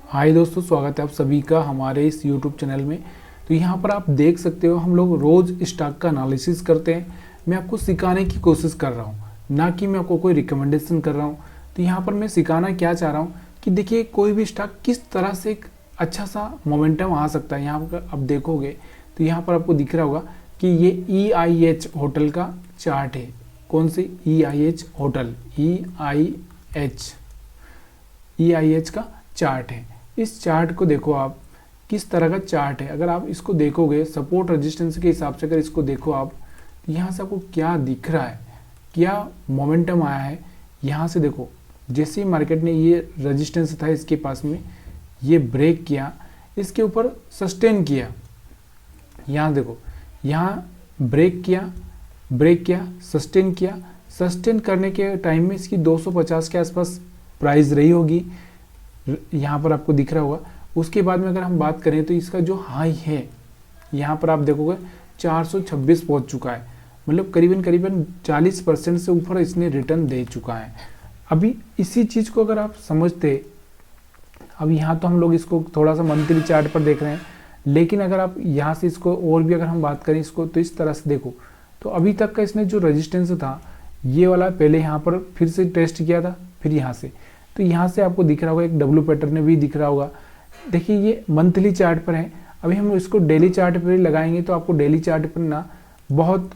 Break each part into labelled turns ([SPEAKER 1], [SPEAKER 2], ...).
[SPEAKER 1] हाय दोस्तों, स्वागत है आप सभी का हमारे इस YouTube चैनल में। तो यहाँ पर आप देख सकते हो हम लोग रोज़ स्टॉक का एनालिसिस करते हैं। मैं आपको सिखाने की कोशिश कर रहा हूँ, ना कि मैं आपको कोई रिकमेंडेशन कर रहा हूँ। तो यहाँ पर मैं सिखाना क्या चाह रहा हूँ कि देखिए कोई भी स्टॉक किस तरह से एक अच्छा सा मोमेंटम आ सकता है। यहाँ पर आप देखोगे तो यहाँ पर आपको दिख रहा होगा कि ये EIH होटल का चार्ट है। कौन सी EIH होटल, EIH का चार्ट है। इस चार्ट को देखो आप, किस तरह का चार्ट है। अगर आप इसको देखोगे सपोर्ट रेजिस्टेंस के हिसाब से, अगर इसको देखो आप, यहाँ से आपको क्या दिख रहा है, क्या मोमेंटम आया है। यहाँ से देखो, जैसे ही मार्केट ने ये रेजिस्टेंस था इसके पास में, ये ब्रेक किया, इसके ऊपर सस्टेन किया। यहाँ देखो, यहाँ ब्रेक किया, सस्टेन किया। सस्टेन करने के टाइम में इसकी 250 के आसपास प्राइस रही होगी, यहाँ पर आपको दिख रहा होगा। उसके बाद में अगर हम बात करें तो इसका जो हाई है, यहाँ पर आप देखोगे 426 पहुँच चुका है। मतलब करीबन 40% से ऊपर इसने रिटर्न दे चुका है। अभी इसी चीज़ को अगर आप समझते, अब यहाँ तो हम लोग इसको थोड़ा सा मंथली चार्ट पर देख रहे हैं, लेकिन अगर आप यहाँ से इसको और भी अगर हम बात करें इसको, तो इस तरह से देखो, तो अभी तक का इसने जो रेजिस्टेंस था ये वाला, पहले यहाँ पर फिर से टेस्ट किया था, फिर यहाँ से, तो यहाँ से आपको दिख रहा होगा एक डब्ल्यू पैटर्न भी दिख रहा होगा। देखिए ये मंथली चार्ट पर है। अभी हम इसको डेली चार्ट पर लगाएंगे तो आपको डेली चार्ट पर ना बहुत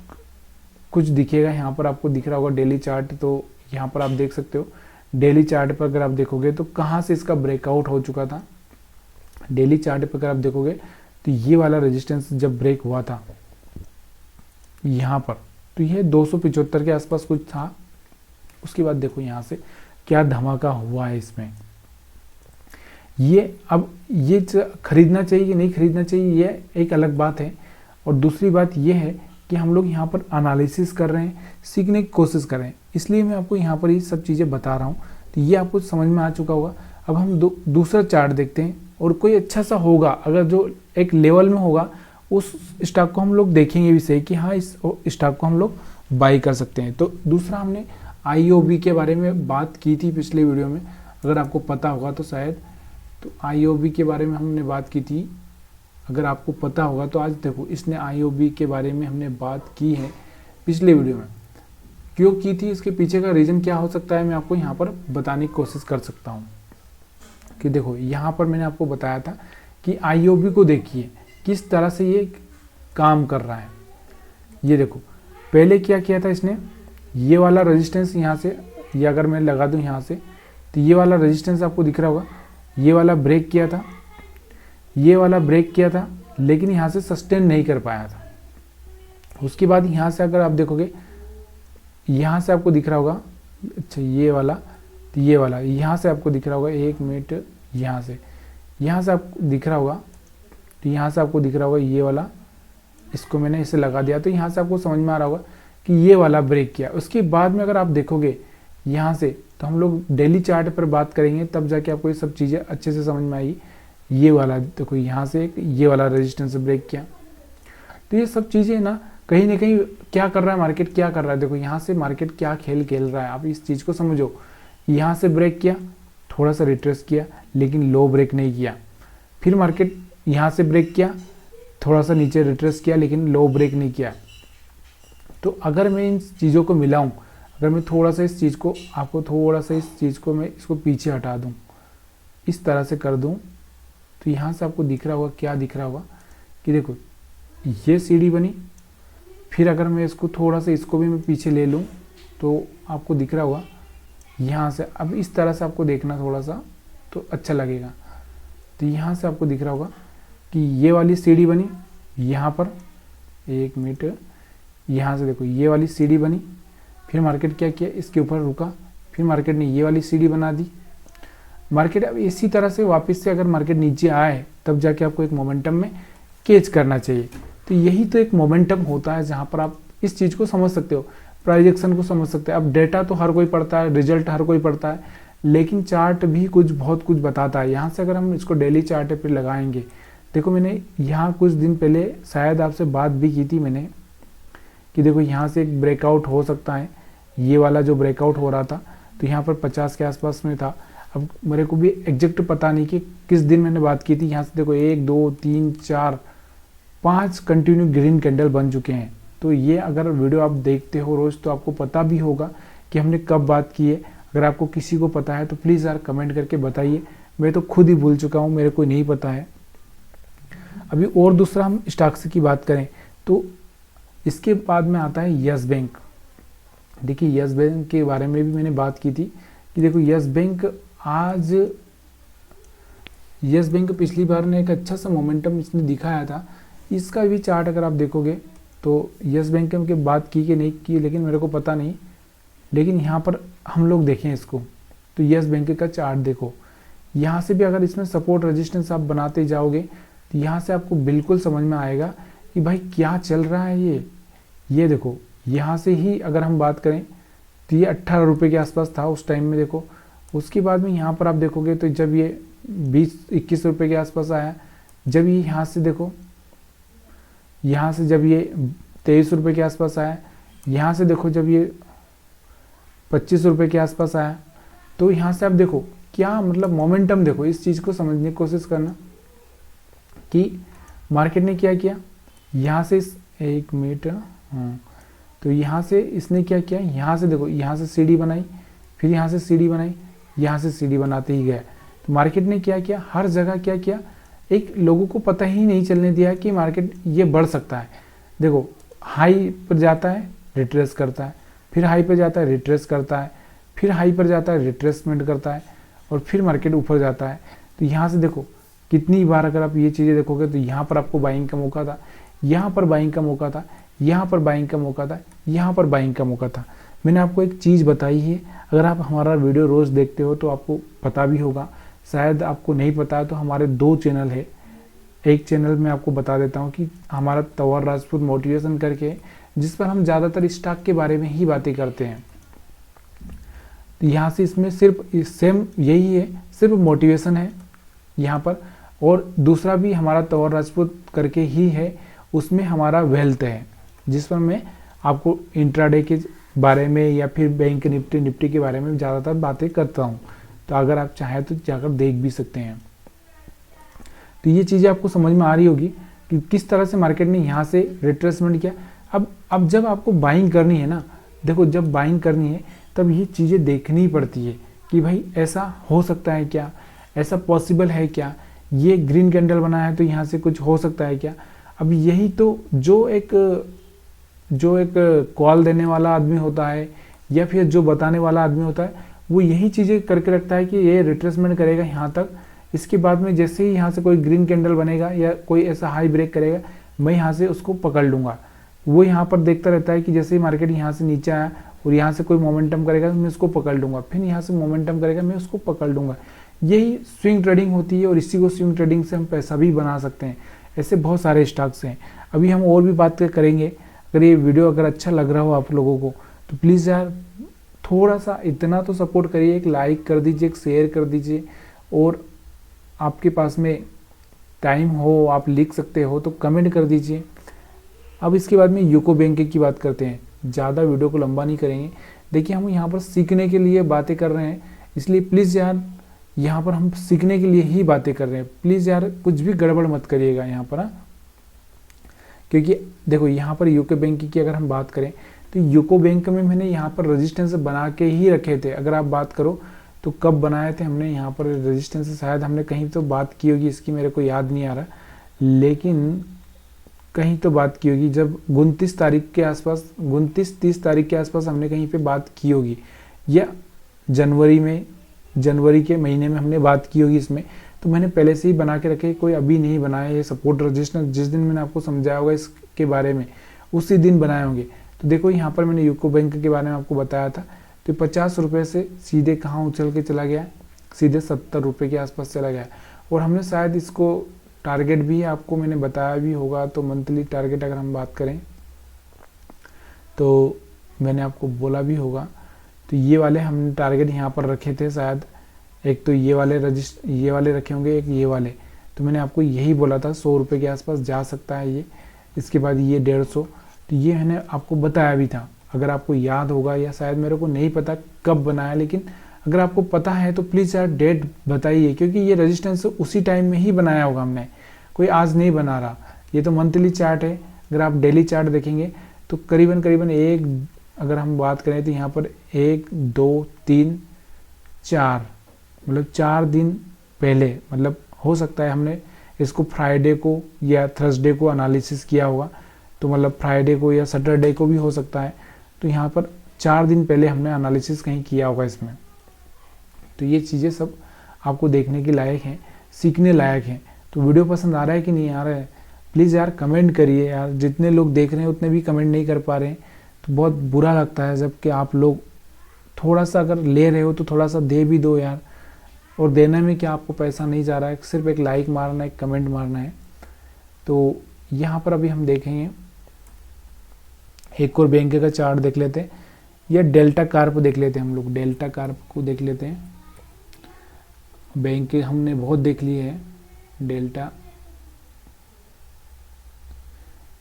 [SPEAKER 1] कुछ दिखेगा। यहाँ पर आपको दिख रहा होगा डेली चार्ट, तो यहाँ पर आप देख सकते हो डेली चार्ट पर अगर आप देखोगे तो कहाँ से इसका ब्रेकआउट हो चुका था। डेली चार्ट पर अगर आप देखोगे तो ये वाला रेजिस्टेंस जब ब्रेक हुआ था यहाँ पर, तो ये 275 के आसपास कुछ था। उसके बाद देखो यहाँ से क्या धमाका हुआ है इसमें। ये अब ये खरीदना चाहिए कि नहीं खरीदना चाहिए, ये एक अलग बात है। और दूसरी बात ये है कि हम लोग यहाँ पर एनालिसिस कर रहे हैं, सीखने की कोशिश कर रहे हैं, इसलिए मैं आपको यहाँ पर ये सब चीज़ें बता रहा हूँ। तो ये आपको समझ में आ चुका होगा। अब हम दूसरा चार्ट देखते हैं, और कोई अच्छा सा होगा अगर जो एक लेवल में होगा, उस स्टॉक को हम लोग देखेंगे भी सही कि हाँ इस स्टॉक को हम लोग बाई कर सकते हैं। तो दूसरा हमने IOB के बारे में बात की थी पिछले वीडियो में, अगर आपको पता होगा तो शायद, तो IOB के बारे में हमने बात की थी। अगर आपको पता होगा तो आज देखो, इसने IOB के बारे में हमने बात की है पिछले वीडियो में। क्यों की थी, इसके पीछे का रीज़न क्या हो सकता है, मैं आपको यहाँ पर बताने की कोशिश कर सकता हूँ। कि देखो यहाँ पर मैंने आपको बताया था कि IOB को देखिए किस तरह से ये काम कर रहा है। ये देखो पहले क्या किया था इसने, ये वाला रेजिस्टेंस यहाँ से, ये अगर मैं लगा दूँ यहाँ से, तो ये वाला रेजिस्टेंस आपको दिख रहा होगा, ये वाला ब्रेक किया था, ये वाला ब्रेक किया था, लेकिन यहाँ से सस्टेन नहीं कर पाया था। उसके बाद यहाँ से अगर आप देखोगे, यहाँ से आपको दिख रहा होगा, अच्छा ये वाला, तो ये वाला यहाँ से आपको दिख रहा होगा, 1 मिनट, यहाँ से आपको दिख रहा होगा, तो यहाँ से आपको दिख रहा होगा ये वाला, इसको मैंने इसे लगा दिया, तो यहाँ से आपको समझ में आ रहा होगा कि ये वाला ब्रेक किया। उसके बाद में अगर आप देखोगे यहाँ से, तो हम लोग डेली चार्ट पर बात करेंगे, तब जाके आपको ये सब चीज़ें अच्छे से समझ में आएगी। ये वाला देखो, यहाँ से ये वाला रेजिस्टेंस ब्रेक किया, तो ये सब चीज़ें ना कहीं क्या कर रहा है मार्केट, क्या कर रहा है, देखो यहाँ से मार्केट क्या खेल खेल रहा है। आप इस चीज़ को समझो, यहाँ से ब्रेक किया, थोड़ा सा रिट्रेस किया, लेकिन लो ब्रेक नहीं किया। फिर मार्केट यहाँ से ब्रेक किया, थोड़ा सा नीचे रिट्रेस किया, लेकिन लो ब्रेक नहीं किया। तो अगर मैं इन चीज़ों को मिलाऊं, अगर मैं थोड़ा सा इस चीज़ को, आपको थोड़ा सा इस चीज़ को मैं इसको पीछे हटा दूं, इस तरह से कर दूं, तो यहाँ से आपको दिख रहा होगा, क्या दिख रहा होगा कि देखो ये सीढ़ी बनी। फिर अगर मैं इसको थोड़ा सा, इसको भी मैं पीछे ले लूँ, तो आपको दिख रहा होगा यहाँ से, अब इस तरह से आपको देखना थोड़ा सा तो अच्छा लगेगा। तो यहाँ से आपको दिख रहा होगा कि ये वाली सीढ़ी बनी, यहाँ पर 1 मिनट, यहाँ से देखो ये वाली सीढ़ी बनी, फिर मार्केट क्या किया, इसके ऊपर रुका, फिर मार्केट ने ये वाली सीढ़ी बना दी। मार्केट अब इसी तरह से वापस से अगर मार्केट नीचे आए, तब जाके आपको एक मोमेंटम में कैच करना चाहिए। तो यही तो एक मोमेंटम होता है, जहाँ पर आप इस चीज़ को समझ सकते हो, प्रोजेक्शन को समझ सकते हैं। अब डेटा तो हर कोई पढ़ता है, रिजल्ट हर कोई पढ़ता है, लेकिन चार्ट भी बहुत कुछ बताता है। यहाँ से अगर हम इसको डेली चार्ट पर लगाएंगे, देखो मैंने यहाँ कुछ दिन पहले शायद आपसे बात भी की थी मैंने, कि देखो यहाँ से एक ब्रेकआउट हो सकता है। ये वाला जो ब्रेकआउट हो रहा था, तो यहाँ पर 50 के आसपास में था। अब मेरे को भी एग्जैक्ट पता नहीं कि किस दिन मैंने बात की थी। यहाँ से देखो 1 2 3 4 5 कंटिन्यू ग्रीन कैंडल बन चुके हैं। तो ये अगर वीडियो आप देखते हो रोज़ तो आपको पता भी होगा कि हमने कब बात की है। अगर आपको किसी को पता है तो प्लीज़ यार कमेंट करके बताइए। मैं तो खुद ही भूल चुका हूँ, मेरे को नहीं पता है। अभी और दूसरा हम स्टॉक्स की बात करें तो इसके बाद में आता है यस बैंक। देखिए यस बैंक के बारे में भी मैंने बात की थी कि देखो यस बैंक पिछली बार ने एक अच्छा सा मोमेंटम इसने दिखाया था। इसका भी चार्ट अगर आप देखोगे तो यस बैंक के बात की कि नहीं की, लेकिन मेरे को पता नहीं। लेकिन यहाँ पर हम लोग देखें इसको तो यस बैंक का चार्ट देखो, यहाँ से भी अगर इसमें सपोर्ट रेजिस्टेंस आप बनाते जाओगे तो यहाँ से आपको बिल्कुल समझ में आएगा कि भाई क्या चल रहा है ये देखो यहाँ से ही अगर हम बात करें तो ये 18 रुपये के आसपास था उस टाइम में। देखो उसके बाद में यहाँ पर आप देखोगे तो जब ये 20-21 रुपये के आसपास आया, जब ये यहाँ से देखो यहाँ से जब ये 23 रुपये के आसपास आया, यहाँ से देखो जब ये 25 रुपये के आसपास आया, तो यहाँ से आप देखो क्या मतलब मोमेंटम देखो। इस चीज़ को समझने की कोशिश करना कि मार्केट ने क्या किया। यहाँ से 1 मिनट, हाँ, तो यहाँ से इसने क्या किया, यहाँ से देखो यहाँ से सीढ़ी बनाई, फिर यहाँ से सीढ़ी बनाई, यहाँ से सीढ़ी बनाते ही गया। तो मार्केट ने क्या किया, हर जगह क्या किया, एक लोगों को पता ही नहीं चलने दिया कि मार्केट ये बढ़ सकता है। देखो हाई पर जाता है रिट्रेस करता है, फिर हाई पर जाता है रिट्रेस करता है, फिर हाई पर जाता है रिट्रेसमेंट करता है, और फिर मार्केट ऊपर जाता है। तो यहाँ से देखो कितनी बार अगर आप ये चीज़ें देखोगे तो यहाँ पर आपको बाइंग का मौका था, यहाँ पर बाइंग का मौका था, यहाँ पर बाइंग का मौका था, यहाँ पर बाइंग का मौका था। मैंने आपको एक चीज़ बताई है, अगर आप हमारा वीडियो रोज़ देखते हो तो आपको पता भी होगा। शायद आपको नहीं पता है तो हमारे 2 चैनल है। एक चैनल में आपको बता देता हूँ कि हमारा तंवर राजपूत मोटिवेशन करके, जिस पर हम ज़्यादातर स्टॉक के बारे में ही बातें करते हैं। तो यहाँ से इसमें सिर्फ सेम यही है, सिर्फ मोटिवेशन है यहाँ पर। और दूसरा भी हमारा तंवर राजपूत करके ही है, उसमें हमारा वेल्थ है, जिस पर मैं आपको इंट्राडे के बारे में या फिर बैंक निफ्टी के बारे में ज़्यादातर बातें करता हूँ। तो अगर आप चाहें तो जाकर देख भी सकते हैं। तो ये चीज़ें आपको समझ में आ रही होगी कि किस तरह से मार्केट ने यहाँ से रिट्रेसमेंट किया। अब जब आपको बाइंग करनी है ना, देखो जब बाइंग करनी है तब ये चीज़ें देखनी पड़ती है कि भाई ऐसा हो सकता है क्या, ऐसा पॉसिबल है क्या, ये ग्रीन कैंडल बना है तो यहाँ से कुछ हो सकता है क्या। अब यही तो जो एक कॉल देने वाला आदमी होता है या फिर जो बताने वाला आदमी होता है, वो यही चीज़ें करके रखता है कि ये रिट्रेसमेंट करेगा यहाँ तक, इसके बाद में जैसे ही यहाँ से कोई ग्रीन कैंडल बनेगा या कोई ऐसा हाई ब्रेक करेगा, मैं यहाँ से उसको पकड़ लूँगा। वो यहाँ पर देखता रहता है कि जैसे ही मार्केट यहाँ से नीचे आया और यहाँ से कोई मोमेंटम करेगा मैं उसको पकड़ लूँगा, फिर यहाँ से मोमेंटम करेगा मैं उसको पकड़ लूँगा। यही स्विंग ट्रेडिंग होती है और इसी को स्विंग ट्रेडिंग से हम पैसा भी बना सकते हैं। ऐसे बहुत सारे स्टॉक्स हैं, अभी हम और भी बात करेंगे। अगर ये वीडियो अगर अच्छा लग रहा हो आप लोगों को तो प्लीज़ यार थोड़ा सा इतना तो सपोर्ट करिए, एक लाइक कर दीजिए, एक शेयर कर दीजिए, और आपके पास में टाइम हो आप लिख सकते हो तो कमेंट कर दीजिए। अब इसके बाद में यूको बैंक की बात करते हैं, ज़्यादा वीडियो को लंबा नहीं करेंगे। देखिए हम यहाँ पर सीखने के लिए बातें कर रहे हैं, इसलिए प्लीज़ यार यहाँ पर हम सीखने के लिए ही बातें कर रहे हैं। प्लीज़ यार कुछ भी गड़बड़ मत करिएगा यहाँ पर, क्योंकि देखो यहाँ पर यूको बैंक की अगर हम बात करें तो यूको बैंक में मैंने यहाँ पर रेजिस्टेंस बना के ही रखे थे। अगर आप बात करो तो कब बनाए थे हमने यहाँ पर रेजिस्टेंस, शायद हमने कहीं तो बात की होगी, इसकी मेरे को याद नहीं आ रहा, लेकिन कहीं तो बात की होगी। जब 29 तारीख के आसपास, 29-30 तारीख के आसपास हमने कहीं पे बात की होगी, या जनवरी के महीने में हमने बात की होगी इसमें। तो मैंने पहले से ही बना के रखे, कोई अभी नहीं बनाया। ये सपोर्ट रेजिस्टेंस जिस दिन मैंने आपको समझाया होगा इसके बारे में उसी दिन बनाए होंगे। तो देखो यहाँ पर मैंने यूको बैंक के बारे में आपको बताया था, तो 50 रुपये से सीधे कहाँ उछल के चला गया, सीधे 70 रुपये के आसपास चला गया। और हमने शायद इसको टारगेट भी आपको मैंने बताया भी होगा। तो मंथली टारगेट अगर हम बात करें तो मैंने आपको बोला भी होगा। तो ये वाले हमने टारगेट यहाँ पर रखे थे, शायद एक तो ये वाले रखे होंगे, एक ये वाले। तो मैंने आपको यही बोला था 100 रुपये के आसपास जा सकता है ये। इसके बाद ये 150, तो ये मैंने आपको बताया भी था। अगर आपको याद होगा, या शायद मेरे को नहीं पता कब बनाया, लेकिन अगर आपको पता है तो प्लीज़ यार डेट बताइए, क्योंकि ये रेजिस्टेंस उसी टाइम में ही बनाया होगा हमने, कोई आज नहीं बना रहा। ये तो मंथली चार्ट है, अगर आप डेली चार्ट देखेंगे तो करीबन करीबन एक, अगर हम बात करें तो यहाँ पर 1 2 3 4 मतलब 4 दिन पहले, मतलब हो सकता है हमने इसको फ्राइडे को या थर्सडे को एनालिसिस किया होगा, तो मतलब फ्राइडे को या सैटरडे को भी हो सकता है। तो यहाँ पर 4 दिन पहले हमने एनालिसिस कहीं किया होगा इसमें। तो ये चीज़ें सब आपको देखने के लायक हैं, सीखने लायक हैं। तो वीडियो पसंद आ रहा है कि नहीं आ रहा है, प्लीज़ यार कमेंट करिए यार। जितने लोग देख रहे हैं उतने भी कमेंट नहीं कर पा रहे हैं, तो बहुत बुरा लगता है। जबकि आप लोग थोड़ा सा अगर ले रहे हो तो थोड़ा सा दे भी दो यार। और देने में क्या, आपको पैसा नहीं जा रहा है, सिर्फ एक लाइक मारना है, एक कमेंट मारना है। तो यहाँ पर अभी हम देखेंगे एक और बैंक का चार्ट देख लेते हैं, या डेल्टा कार्प देख लेते हैं। हम लोग डेल्टा कार्प को देख लेते हैं। बैंक हमने बहुत देख लिए है, डेल्टा,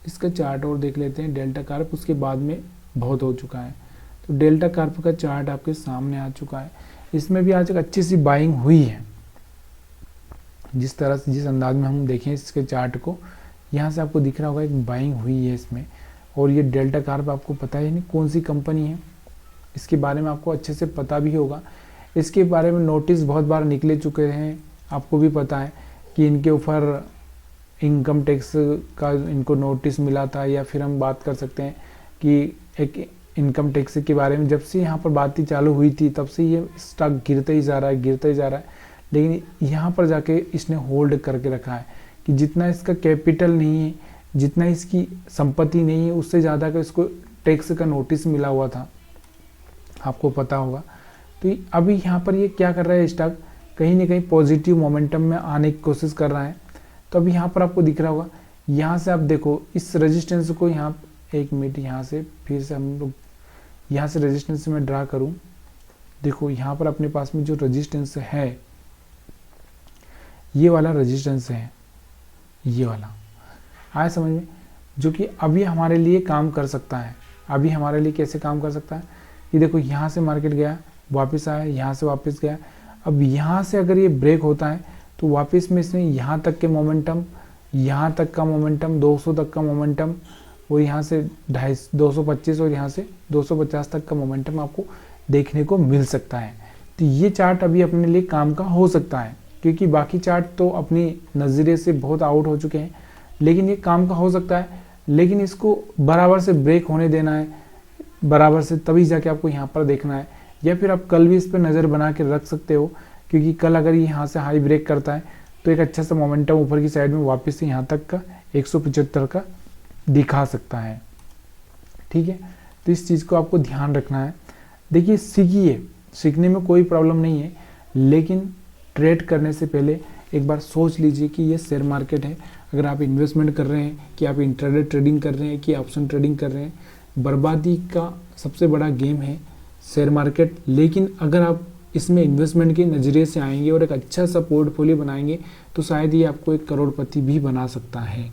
[SPEAKER 1] इसका चार्ट और देख लेते हैं। डेल्टा कार्प उसके बाद में बहुत हो चुका है। तो डेल्टा कार्प का चार्ट आपके सामने आ चुका है। इसमें भी आज एक अच्छी सी बाइंग हुई है। जिस तरह से, जिस अंदाज में हम देखें इसके चार्ट को, यहाँ से आपको दिख रहा होगा एक बाइंग हुई है इसमें। और ये डेल्टा कार्प आपको पता ही नहीं कौन सी कंपनी है, इसके बारे में आपको अच्छे से पता भी होगा। इसके बारे में नोटिस बहुत बार निकले चुके हैं, आपको भी पता है कि इनके ऊपर इनकम टैक्स का इनको नोटिस मिला था। या फिर हम बात कर सकते हैं कि एक इनकम टैक्स के बारे में जब से यहाँ पर बातचीत चालू हुई थी तब से ये स्टॉक गिरते ही जा रहा है, गिरते ही जा रहा है। लेकिन यहाँ पर जाके इसने होल्ड करके रखा है कि जितना इसका कैपिटल नहीं है, जितना इसकी संपत्ति नहीं है, उससे ज़्यादा का इसको टैक्स का नोटिस मिला हुआ था, आपको पता होगा। तो अभी यहाँ पर ये क्या कर रहा है, स्टॉक कहीं ना कहीं पॉजिटिव मोमेंटम में आने की कोशिश कर रहा है। तो अभी यहाँ पर आपको दिख रहा होगा, यहाँ से आप देखो इस रेजिस्टेंस को, यहाँ एक मिनट, यहाँ से फिर से हम लोग यहाँ से रेजिस्टेंस में ड्रा करूँ। देखो यहाँ पर अपने पास में जो रेजिस्टेंस है, ये वाला रेजिस्टेंस है, ये वाला आया समझ में, जो कि अभी हमारे लिए काम कर सकता है। अभी हमारे लिए कैसे काम कर सकता है, ये देखो यहाँ से मार्केट गया, वापस आया, यहाँ से वापस गया। अब यहाँ से अगर ये ब्रेक होता है तो वापस में इसमें यहाँ तक के मोमेंटम, यहाँ तक का मोमेंटम, 200 तक का मोमेंटम, और यहाँ से 225 और यहाँ से 250 तक का मोमेंटम आपको देखने को मिल सकता है। तो ये चार्ट अभी अपने लिए काम का हो सकता है, क्योंकि बाकी चार्ट तो अपनी नज़रिए से बहुत आउट हो चुके हैं, लेकिन ये काम का हो सकता है। लेकिन इसको बराबर से ब्रेक होने देना है, बराबर से, तभी जाके आपको यहाँ पर देखना है। या फिर आप कल भी इस पर नज़र बना के रख सकते हो, क्योंकि कल अगर ये यहाँ से हाई ब्रेक करता है तो एक अच्छा सा मोमेंटम ऊपर की साइड में वापस से यहाँ तक का 175 का दिखा सकता है। ठीक है, तो इस चीज़ को आपको ध्यान रखना है। देखिए सीखिए, सीखने में कोई प्रॉब्लम नहीं है, लेकिन ट्रेड करने से पहले एक बार सोच लीजिए कि ये शेयर मार्केट है। अगर आप इन्वेस्टमेंट कर रहे हैं, कि आप इंट्राडे ट्रेडिंग कर रहे हैं, कि ऑप्शन ट्रेडिंग कर रहे हैं, बर्बादी का सबसे बड़ा गेम है शेयर मार्केट। लेकिन अगर आप इसमें इन्वेस्टमेंट के नज़रिए से आएंगे और एक अच्छा सा पोर्टफोलियो बनाएंगे तो शायद ये आपको एक करोड़पति भी बना सकता है।